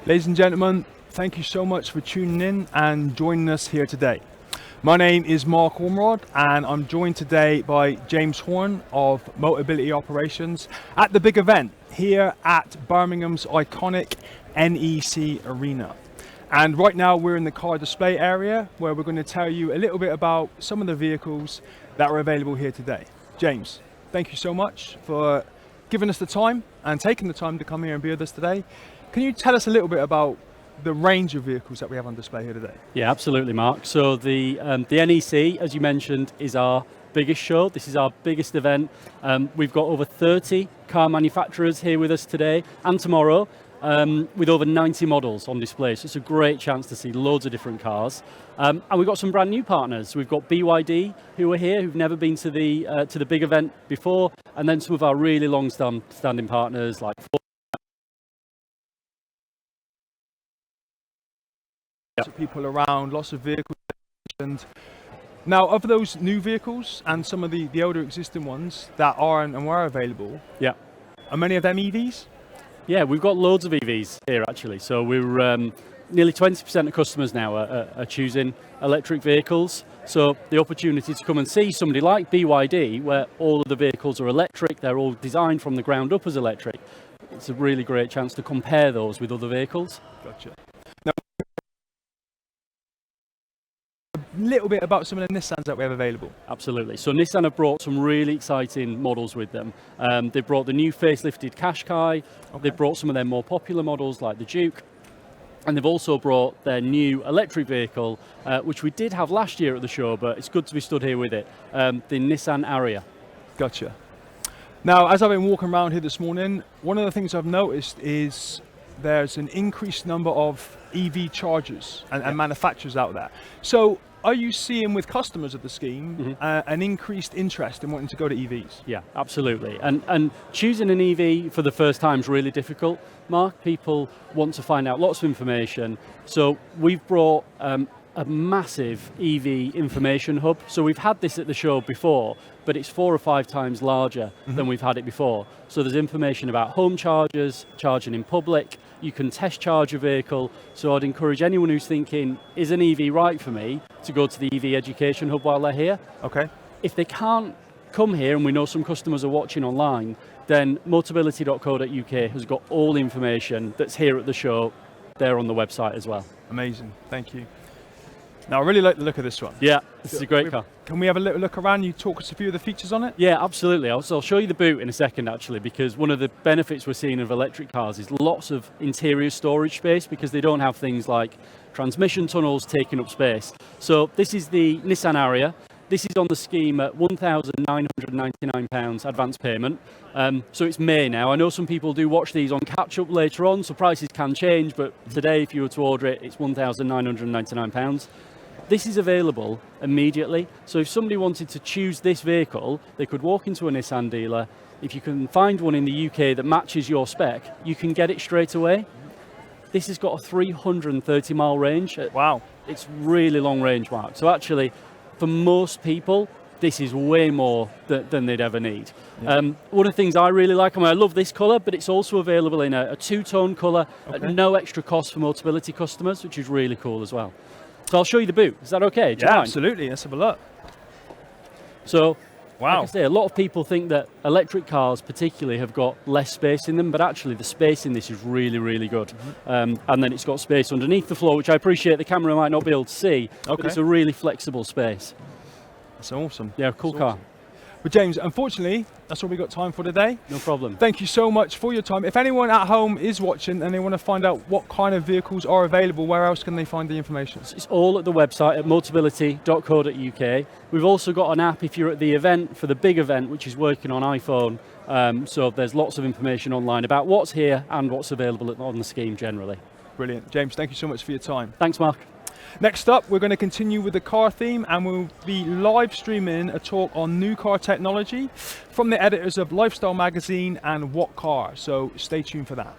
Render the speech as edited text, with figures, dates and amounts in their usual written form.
Ladies and gentlemen, thank you so much for tuning in and joining us here today. My name is Mark Ormrod and I'm joined today by James Horne of Motability Operations at the big event here at Birmingham's iconic NEC Arena. And right now we're in the car display area where we're going to tell you a little bit about some of the vehicles that are available here today. James, thank you so much for giving us the time and taking the time to come here and be with us today. Can you tell us a little bit about the range of vehicles that we have on display here today? Yeah, absolutely, Mark. So the NEC, as you mentioned, is our biggest show. This is our biggest event. We've got over 30 car manufacturers here with us today and tomorrow, with over 90 models on display. So it's a great chance to see loads of different cars. And we've got some brand new partners. We've got BYD who are here, who've never been to the big event before, and then some of our really long-standing partners like Horne. Lots of people around, lots of vehicles. And now, of those new vehicles and some of the older existing ones that are and were available, Yeah. are many of them EVs? Yeah, we've got loads of EVs here actually. So we're nearly 20% of customers now are choosing electric vehicles. So the opportunity to come and see somebody like BYD, where all of the vehicles are electric, they're all designed from the ground up as electric. It's a really great chance to compare those with other vehicles. Gotcha. Now, a little bit about some of the Nissans that we have available. Absolutely. So Nissan have brought some really exciting models with them. They've brought the new facelifted Qashqai. Okay. They've brought some of their more popular models like the Duke. And they've also brought their new electric vehicle, which we did have last year at the show, but it's good to be stood here with it, the Nissan Ariya. Gotcha. Now, as I've been walking around here this morning, one of the things I've noticed is there's an increased number of EV chargers and manufacturers out there. So are you seeing with customers of the scheme an increased interest in wanting to go to EVs? Yeah, absolutely. And choosing an EV for the first time is really difficult, Mark. People want to find out lots of information. So we've brought a massive EV information hub. So we've had this at the show before, but it's 4 or 5 times larger than we've had it before. So there's information about home chargers, charging in public. You can test charge a vehicle. So I'd encourage anyone who's thinking, is an EV right for me, to go to the EV education hub while they're here. Okay. If they can't come here, and we know some customers are watching online, then motability.co.uk has got all the information that's here at the show there on the website as well. Amazing, thank you. Now, I really like the look of this one. Yeah, this is a great car. Can we have a little look around? You talk us a few of the features on it? Yeah, absolutely. I'll show you the boot in a second, actually, because one of the benefits we're seeing of electric cars is lots of interior storage space, because they don't have things like transmission tunnels taking up space. So this is the Nissan Ariya. This is on the scheme at £1,999 advance payment. So it's May now. I know some people do watch these on catch-up later on, so prices can change, but today, if you were to order it, it's £1,999. This is available immediately. So if somebody wanted to choose this vehicle, they could walk into a Nissan dealer. If you can find one in the UK that matches your spec, you can get it straight away. This has got a 330 mile range. Wow. It's really long range, Mark. So actually, for most people, this is way more than they'd ever need. Yeah. One of the things I really like, I love this colour, but it's also available in a two-tone colour at no extra cost for Motability customers, which is really cool as well. So I'll show you the boot. Is that okay? Yeah, absolutely. Let's have a look. So, wow. like I say, a lot of people think that electric cars particularly have got less space in them, but actually the space in this is really, really good. And then it's got space underneath the floor, which I appreciate the camera might not be able to see, but it's a really flexible space. That's awesome. Yeah, cool car. Awesome. But James, unfortunately, that's all we've got time for today. No problem. Thank you so much for your time. If anyone at home is watching and they want to find out what kind of vehicles are available, where else can they find the information? It's all at the website at motability.co.uk. We've also got an app if you're at the event, for the big event, which is working on iPhone. So there's lots of information online about what's here and what's available on the scheme generally. Brilliant. James, thank you so much for your time. Thanks, Mark. Next up, we're going to continue with the car theme, and we'll be live streaming a talk on new car technology from the editors of Lifestyle Magazine and What Car. So stay tuned for that.